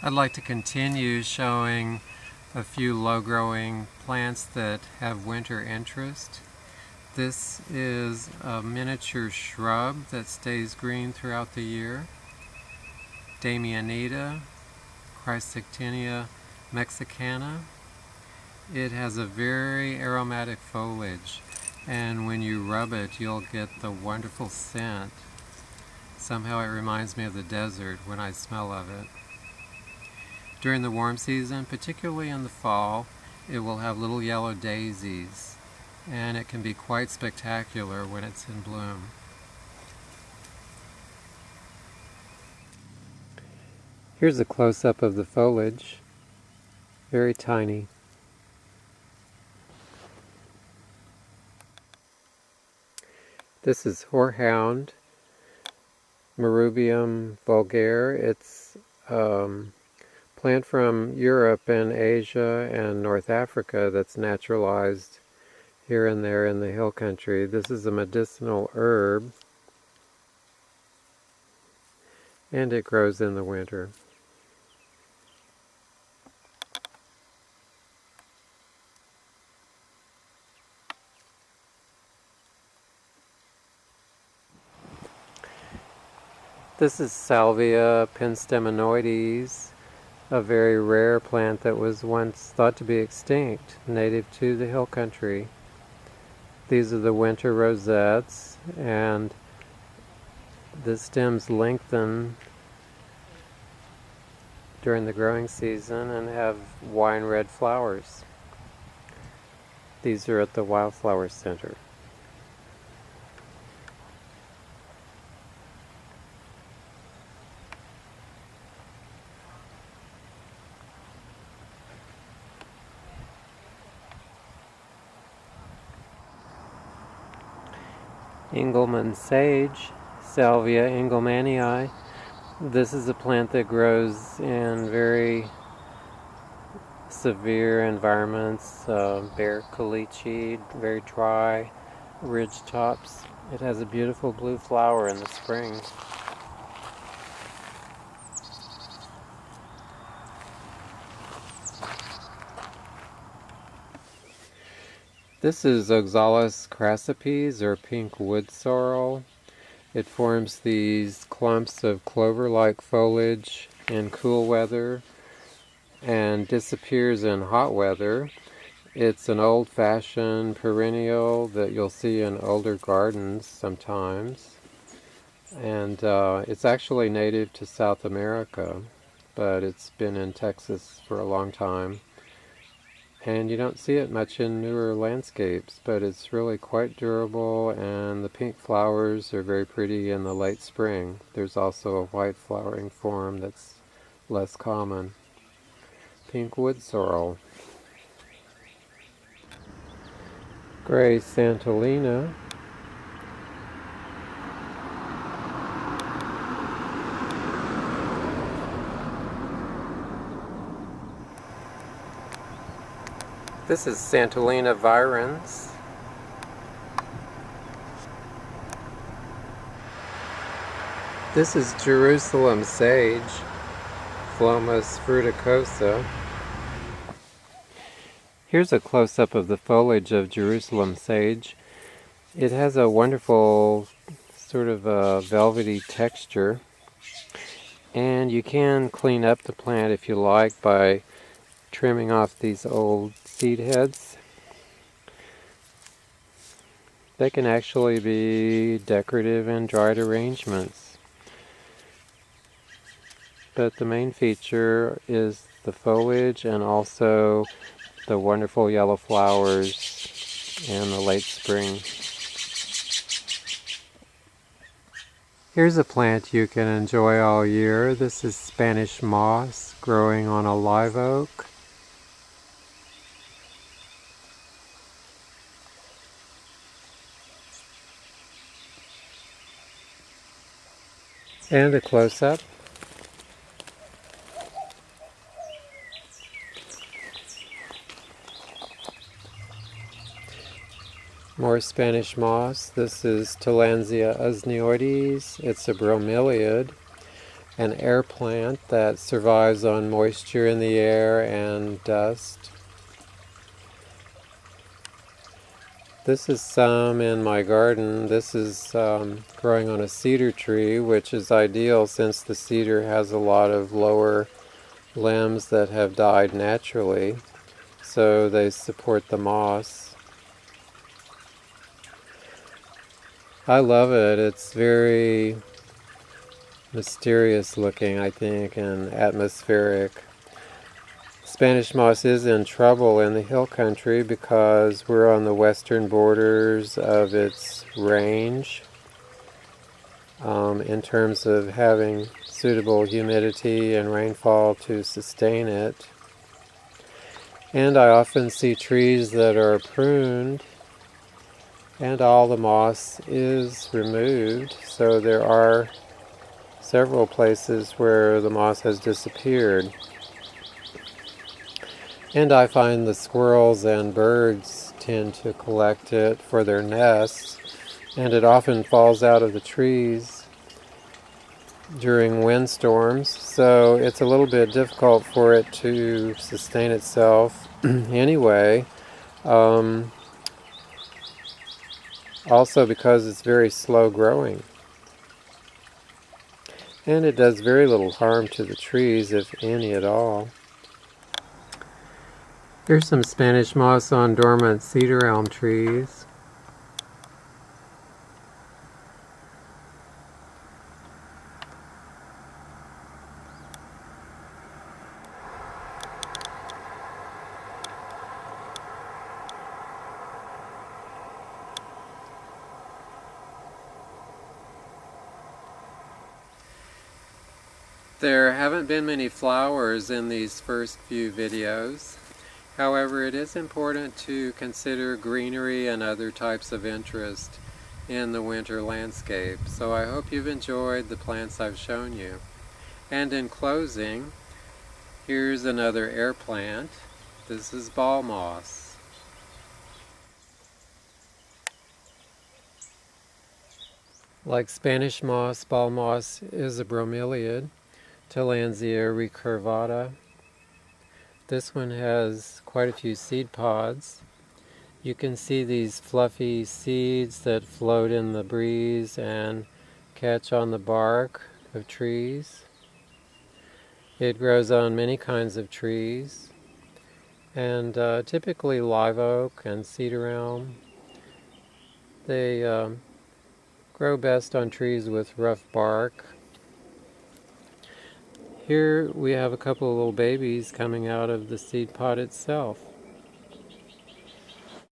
I'd like to continue showing a few low-growing plants that have winter interest. This is a miniature shrub that stays green throughout the year. Damianita, Chrysactinia mexicana. It has a very aromatic foliage, and when you rub it, you'll get the wonderful scent. Somehow it reminds me of the desert when I smell of it. During the warm season, particularly in the fall, it will have little yellow daisies, and it can be quite spectacular when it's in bloom. Here's a close-up of the foliage, very tiny. This is Horehound, Marrubium vulgare. It's plant from Europe and Asia and North Africa that's naturalized here and there in the hill country. This is a medicinal herb, and it grows in the winter. This is Salvia penstemonoides, a very rare plant that was once thought to be extinct, native to the hill country. These are the winter rosettes, and the stems lengthen during the growing season and have wine red flowers. These are at the Wildflower Center. Engelmann sage, Salvia engelmannii. This is a plant that grows in very severe environments, bare caliche, very dry ridge tops. It has a beautiful blue flower in the spring. This is Oxalis crassipes, or pink wood sorrel. It forms these clumps of clover-like foliage in cool weather and disappears in hot weather. It's an old-fashioned perennial that you'll see in older gardens sometimes. And it's actually native to South America, but it's been in Texas for a long time. And you don't see it much in newer landscapes, but it's really quite durable, and the pink flowers are very pretty in the late spring. There's also a white flowering form that's less common. Pink wood sorrel. Gray Santolina. This is Santolina virens. This is Jerusalem sage, Phlomis fruticosa. Here's a close-up of the foliage of Jerusalem sage. It has a wonderful sort of a velvety texture, and you can clean up the plant if you like by trimming off these old seed heads. They can actually be decorative in dried arrangements. But the main feature is the foliage and also the wonderful yellow flowers in the late spring. Here's a plant you can enjoy all year. This is Spanish moss growing on a live oak. And a close-up. More Spanish moss. This is Tillandsia usneoides. It's a bromeliad. an air plant that survives on moisture in the air and dust. This is some in my garden. This is growing on a cedar tree, which is ideal since the cedar has a lot of lower limbs that have died naturally, so they support the moss. I love it. It's very mysterious looking, I think, and atmospheric. Spanish moss is in trouble in the hill country because we're on the western borders of its range in terms of having suitable humidity and rainfall to sustain it. And I often see trees that are pruned and all the moss is removed, so there are several places where the moss has disappeared. And I find the squirrels and birds tend to collect it for their nests, and it often falls out of the trees during windstorms, so it's a little bit difficult for it to sustain itself anyway. Also because it's very slow growing. And it does very little harm to the trees, if any at all. Here's some Spanish moss on dormant cedar elm trees. There haven't been many flowers in these first few videos. However, it is important to consider greenery and other types of interest in the winter landscape. So I hope you've enjoyed the plants I've shown you. And in closing, here's another air plant. This is ball moss. Like Spanish moss, ball moss is a bromeliad. Tillandsia recurvata. This one has quite a few seed pods. You can see these fluffy seeds that float in the breeze and catch on the bark of trees. It grows on many kinds of trees, and typically live oak and cedar elm. They grow best on trees with rough bark. Here we have a couple of little babies coming out of the seed pod itself.